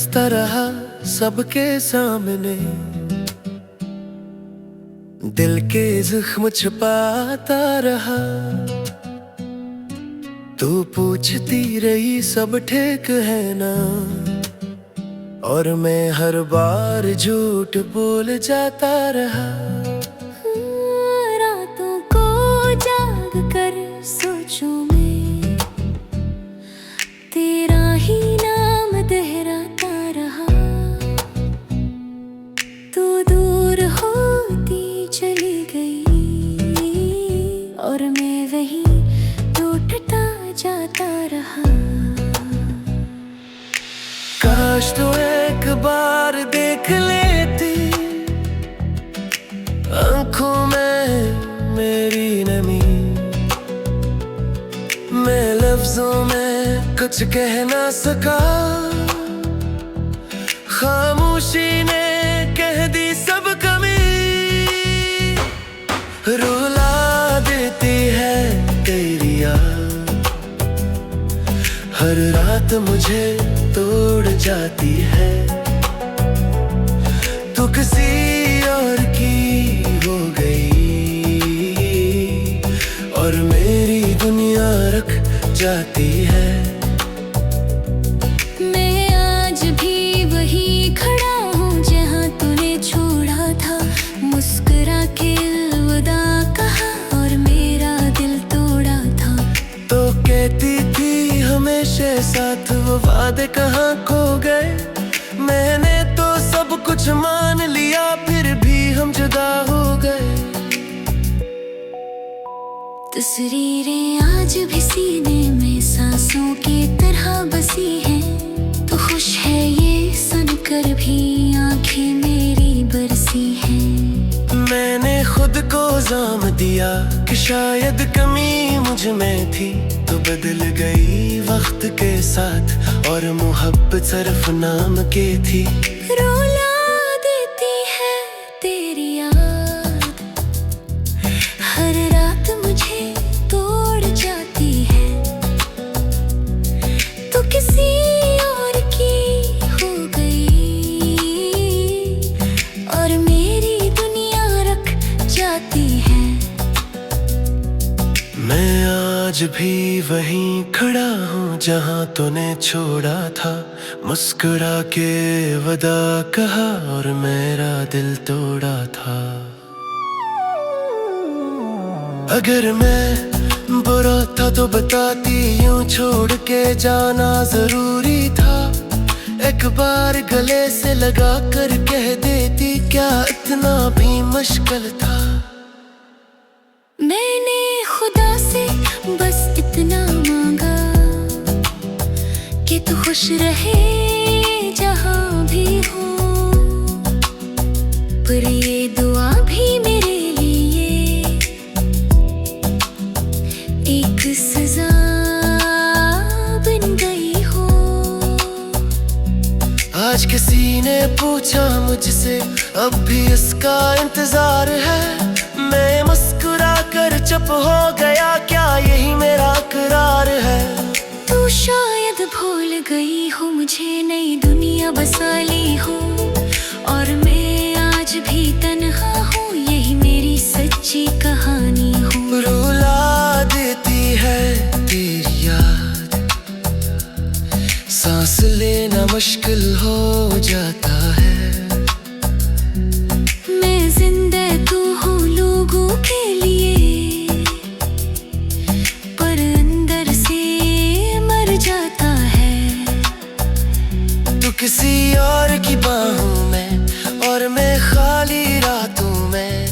हंसता रहा सबके सामने, दिल के जख्म छुपाता रहा। तू पूछती रही सब ठीक है ना, और मैं हर बार झूठ बोल जाता रहा। रातों को जाग कर सोचूं मैं, तेरा ही नाम दोहराता रहा। तू दूर होती चली गई और मैं वही टूटता जाता रहा। काश तू एक बार देख लेती आँखों में मेरी नमी, मैं लफ्जों में कुछ कह ना सका। खामोशी ने कह दी सब कमी, रुला देती है तेरी याद। हर रात मुझे तोड़ जाती है, तू किसी और की हो गई और मेरी दुनिया रख जाती है। मैं आज भी वही खड़ा हूँ जहाँ तूने छोड़ा था। मुस्कुरा के अलविदा कहा और मेरा दिल तोड़ा था। तो कहती थी हमेशा साथ, वो वादे कहाँ खो गए। मैंने तो सब कुछ मान लिया, फिर भी हम जुदा हो गए। तस्वीरें आज भी सीने में सांसों की तरह बसी हैं। तो खुश है ये सुनकर भी आंखें मेरी बरसी हैं। मैंने खुद को जाम दिया कि शायद कमी मुझ में थी, तो बदल गई वक्त के साथ और मोहब्बत सिर्फ नाम के थी। रुला देती है तेरी याद, हर रात मुझे तोड़ जाती है। तो किसी और की हो गई और मेरी दुनिया रख जाती है। मैं आज भी वहीं खड़ा हूँ जहाँ तूने छोड़ा था। मुस्कुरा के वदा कहा और मेरा दिल तोड़ा था। अगर मैं बुरा था तो बताती, यूं छोड़ के जाना जरूरी था। एक बार गले से लगा कर कह देती, क्या इतना भी मुश्किल था। मैंने खुदा से बस इतना मांगा कि तू खुश रहे जहाँ भी हो, पर ये दुआ भी मेरे लिए एक सजा बन गई हो। आज किसी ने पूछा मुझसे, अब भी इसका इंतजार है। मैं मुस्कुरा कर चुप हो गया, क्या यही मेरा करार है। तू शायद भूल गई हो मुझे, नई दुनिया बसा ली हो और मैं आज भी तन्हा हूँ, यही मेरी सच्ची कहानी हो। रुला देती है तेरी याद, सांस लेना मुश्किल हो जाता है। मैं जिंदा तो हूँ लोगों के लिए, पर अंदर से मर जाता है। तू किसी और की बाहों में और मैं खाली रातों में,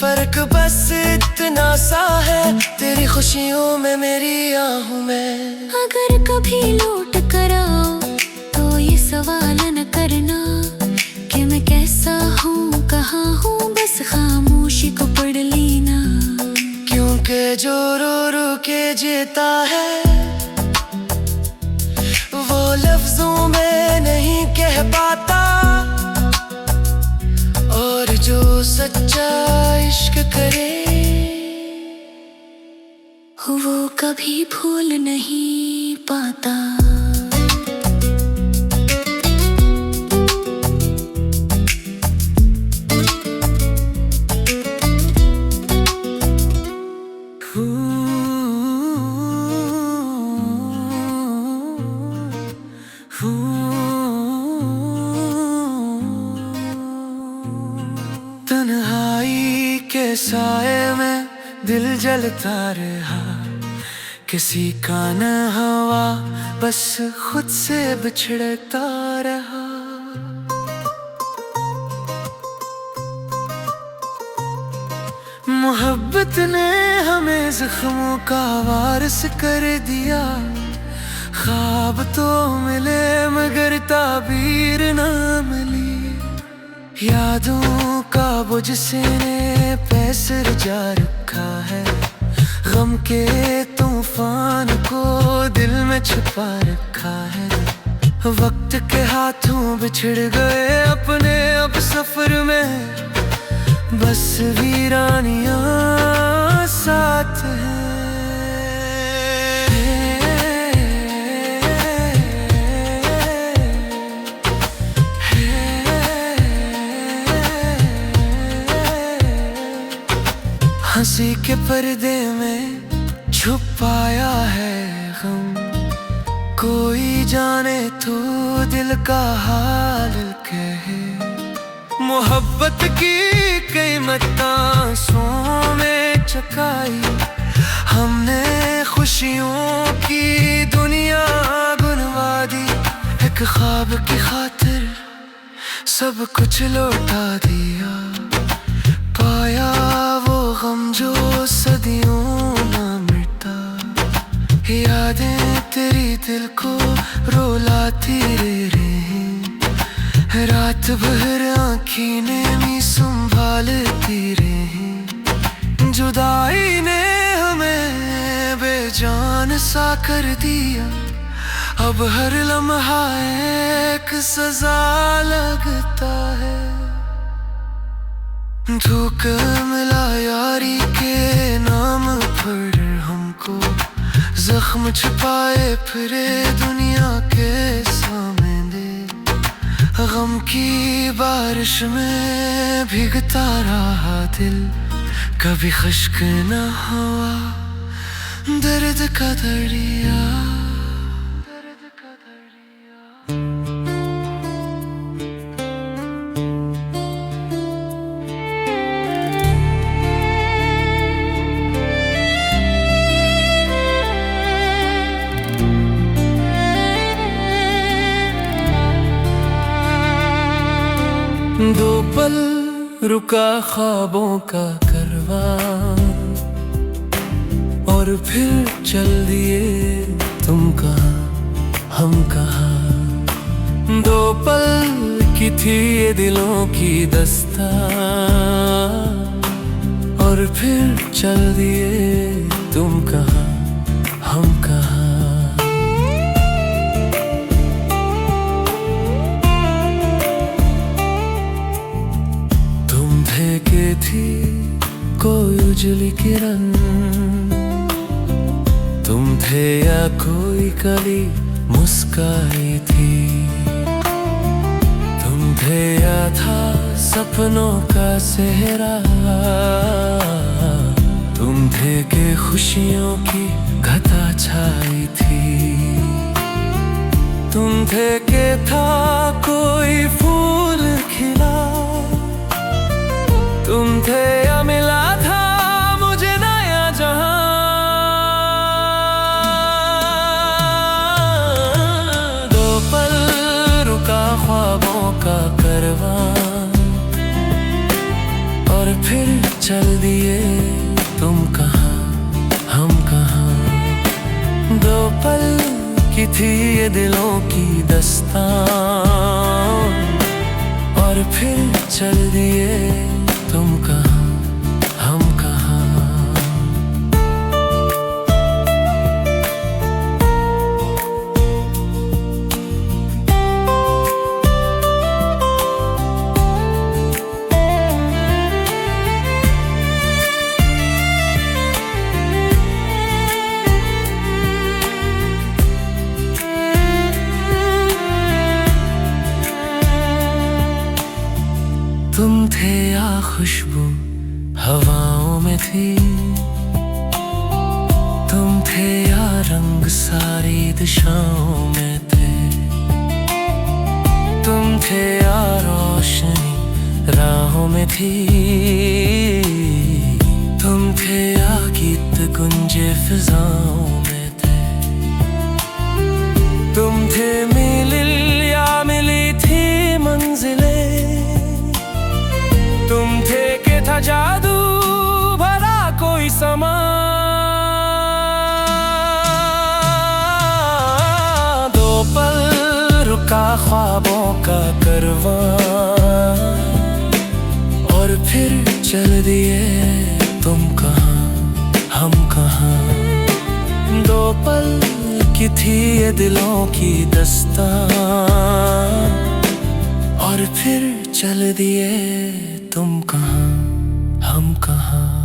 फर्क बस इतना सा है, तेरी खुशियों में मेरी आहों में। अगर कभी लौट कर आओ तो ये सवाल न करना कि मैं कैसा हूँ कहाँ हूँ, बस खामोशी को पढ़ लेना। क्योंकि जो रो रो के जीता है वो लफ्जों में नहीं कह पाता, और जो सच्चा इश्क करे वो कभी भूल नहीं पाता। तन्हाई के साए में दिल जलता रहा, किसी का न हवा बस खुद से बिछड़ता रहा। मोहब्बत ने हमें जख्मों का वारिस कर दिया, ख्वाब तो मिले मगर ताबीर न मिली। यादों का बोझ से ने पैसर जा रखा है, गम के तूफान को दिल में छुपा रखा है। वक्त के हाथों बिछड़ गए अपने अब सफर में, बस वीरानियां साथ हैं। हंसी के पर्दे में छुपाया है गम, कोई जाने तो दिल का हाल कहे। मोहब्बत की कीमत आंसुओं में चुकाई, हमने खुशियों की दुनिया गुनवा दी। एक ख्वाब की खातिर सब कुछ लौटा दिया, पाया वो गम जो सदियों ना मिटता। यादें तेरी दिल को रुलाती रही, रात भर आँखी ने संभालती रही। जुदाई ने हमें बेजान सा कर दिया, अब हर लम्हा एक सजा लगता है। धोखा मिला यारी के नाम पर हमको, जख्म छुपाए फिरे दुनिया के सामने। गम की बारिश में भीगता रहा दिल, कभी खुश्क न हुआ दर्द का दरिया। दो पल रुका ख्वाबों का करवां, और फिर चल दिए तुम कहाँ हम कहाँ। दो पल की थी ये दिलों की दास्तां, और फिर चल दिए तुम कहाँ हम कहाँ। के थी कोई उजली किरण, तुम थे या कोई कली मुस्काई थी। तुम थे या था सपनों का सेहरा, तुम थे के खुशियों की घटा छाई थी। तुम थे के था कोई फूल खिला, तुम थे या मिला था मुझे नया जहां। दो पल रुका ख्वाबों का करवां, और फिर चल दिए तुम कहाँ हम कहाँ। दो पल की थी ये दिलों की दास्तां, और फिर चल दिए तुम कहाँ हम कहाँ। तुम थे या खुशबू हवाओं में थी, तुम थे या रंग सारी दिशाओं में थे। तुम थे या रोशनी राहों में थी तुम थे, या गीत गुंजे फिजाओं में थे। तुम थे मिले या मिली थी मंजिलें, तुम थे कि था जादू भरा कोई समा। दो पल रुका ख्वाबों का करवां, और फिर चल दिए तुम कहाँ हम कहाँ। दो पल की थी ये दिलों की दास्तां, और फिर चल दिए तुम कहाँ हम कहाँ।